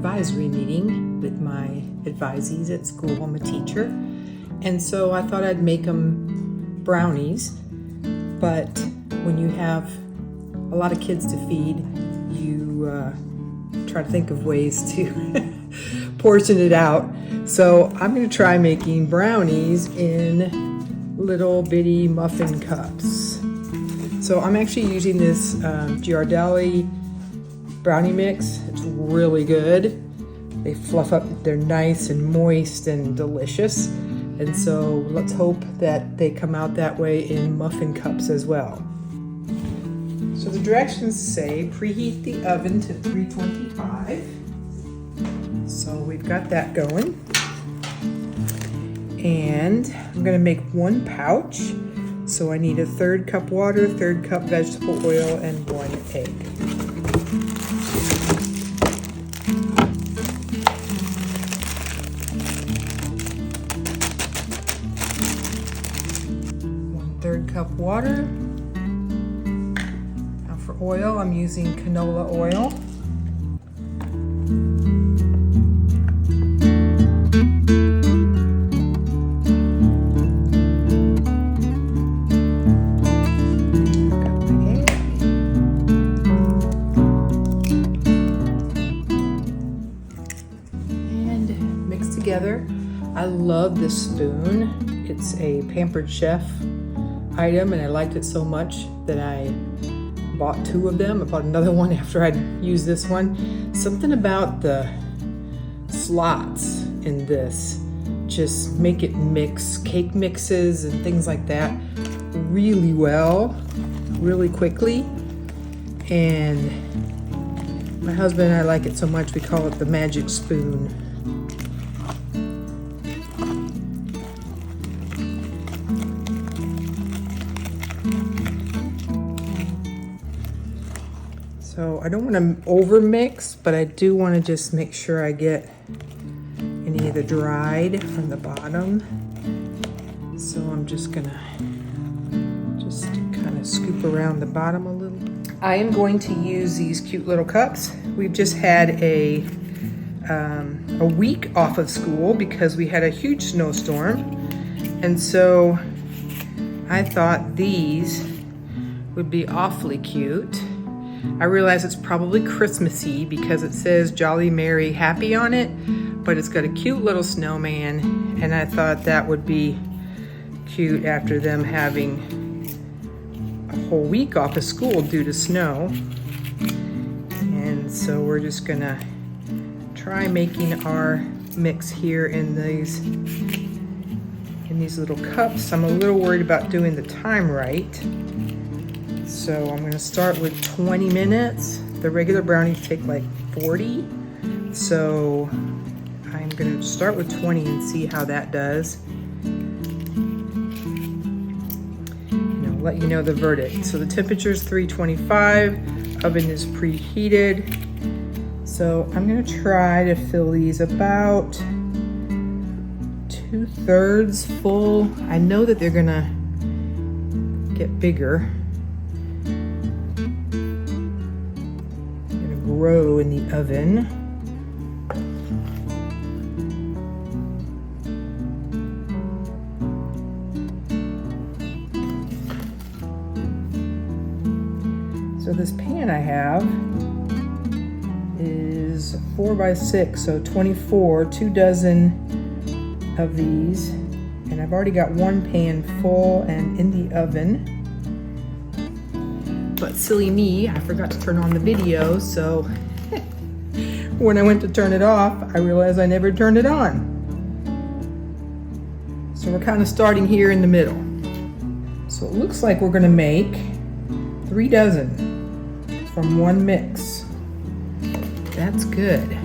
advisory meeting with my advisees at school. I'm a teacher, and so I thought I'd make them brownies. But when you have a lot of kids to feed, you try to think of ways to portion it out. So I'm going to try making brownies in little bitty muffin cups. So I'm actually using this Ghirardelli brownie mix. It's really good. They fluff up, they're nice and moist and delicious. And so let's hope that they come out that way in muffin cups as well. So the directions say preheat the oven to 325. So we've got that going. And I'm gonna make one pouch. So I need a 1/3 cup water, 1/3 cup vegetable oil, and 1 egg. One-third cup water. Now for oil, I'm using canola oil. Together. I love this spoon. It's a Pampered Chef item, and I liked it so much that I bought 2 of them. I bought another one after I'd used this one. Something about the slots in this just make it mix cake mixes and things like that really well, really quickly. And my husband and I like it so much we call it the magic spoon. So I don't want to over mix, but I do want to just make sure I get any of the dried from the bottom. So I'm just gonna kind of scoop around the bottom a little. I am going to use these cute little cups. We've just had a week off of school because we had a huge snowstorm. And so I thought these would be awfully cute. I realize it's probably Christmassy because it says Jolly Merry Happy on it, but it's got a cute little snowman, and I thought that would be cute after them having a whole week off of school due to snow. And so we're just gonna try making our mix here in these little cups. I'm a little worried about doing the time right. So I'm gonna start with 20 minutes. The regular brownies take like 40. So I'm gonna start with 20 and see how that does. And I'll let you know the verdict. So the temperature is 325, oven is preheated. So I'm gonna try to fill these about 2/3 full. I know that they're gonna get bigger. Grow in the oven. So this pan I have is 4 by 6, so 24, 2 dozen of these. And I've already got one pan full and in the oven. But silly me, I forgot to turn on the video, so when I went to turn it off, I realized I never turned it on. So we're kind of starting here in the middle. So it looks like we're gonna make 3 dozen from one mix. That's good.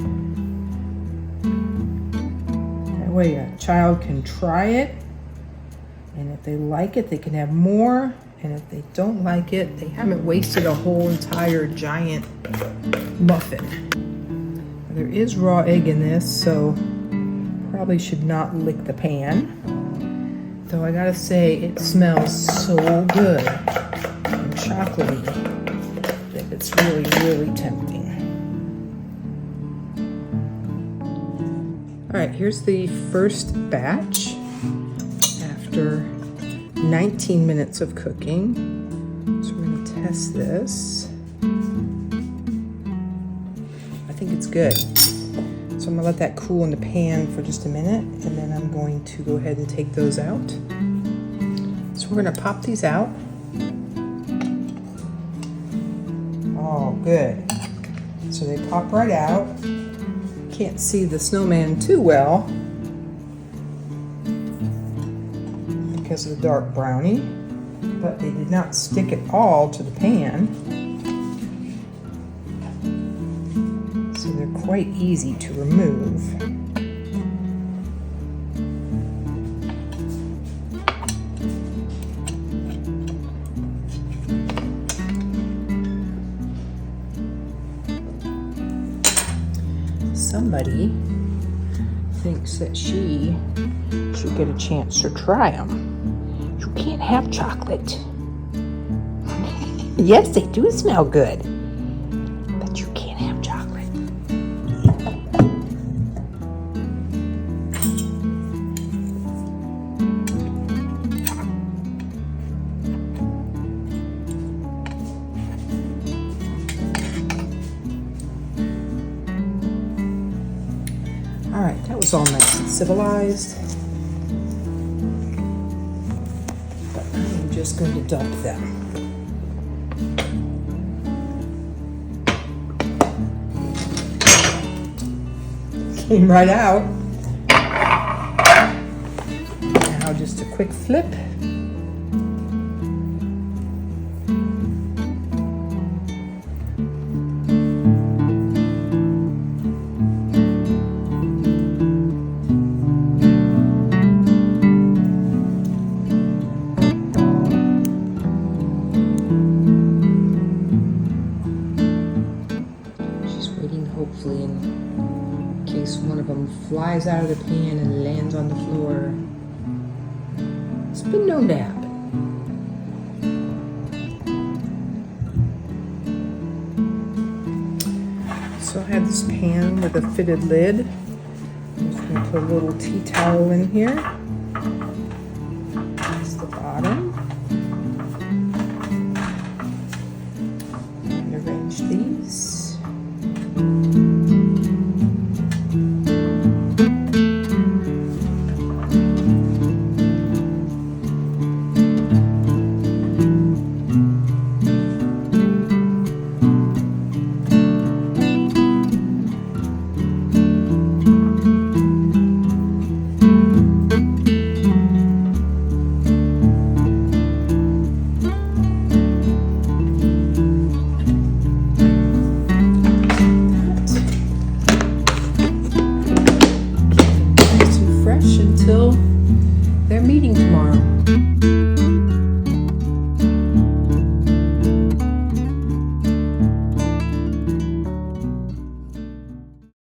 That way a child can try it, and if they like it, they can have more. And if they don't like it, they haven't wasted a whole entire giant muffin. There is raw egg in this, so probably should not lick the pan. Though I gotta say, it smells so good and chocolatey that it's really, really tempting. All right, here's the first batch after 19 minutes of cooking. So we're going to test this. I think it's good. So I'm going to let that cool in the pan for just a minute, and then I'm going to go ahead and take those out. So we're going to pop these out. Oh, good. So they pop right out. Can't see the snowman too well because of the dark brownie, but they did not stick at all to the pan. So they're quite easy to remove. Somebody thinks that she should get a chance to try them. You can't have chocolate. Yes, they do smell good, but you can't have chocolate. All right, that was all nice and civilized. But I'm just going to dump them. Came right out. Now just a quick flip. Hopefully in case one of them flies out of the pan and lands on the floor. It's been known to happen. So I have this pan with a fitted lid. I'm just going to put a little tea towel in here. That's the bottom. And arrange these. Until their meeting tomorrow.